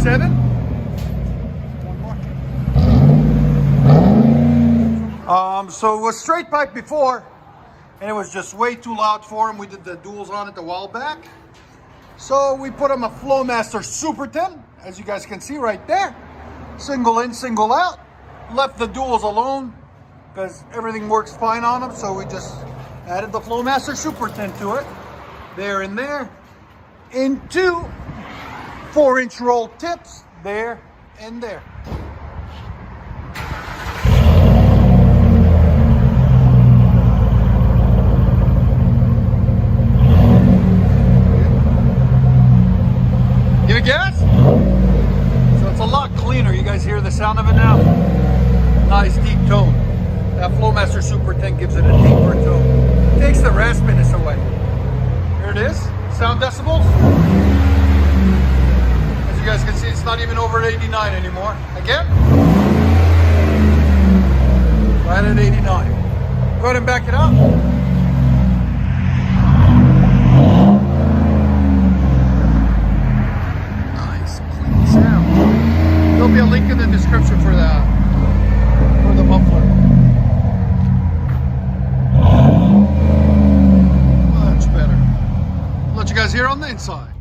7. So it was straight pipe before, and it was just way too loud for him. We did the duals on it a while back. So we put him a Flowmaster Super 10, as you guys can see right there. Single in, single out. Left the duals alone because everything works fine on them. So we just added the Flowmaster Super 10 to it. There and there. Into 4-inch roll tips. There and there. Give it gas? So it's a lot cleaner. You guys hear the sound of it now? Nice deep tone. That Flowmaster Super 10 gives it a deeper tone. Takes the raspiness away. Here it is. Sound decibels. As you guys can see, it's not even over 89 anymore. Again. Right at 89. Go ahead and back it up. There'll be a link in the description for that, for the muffler. Much better. Let you guys hear on the inside.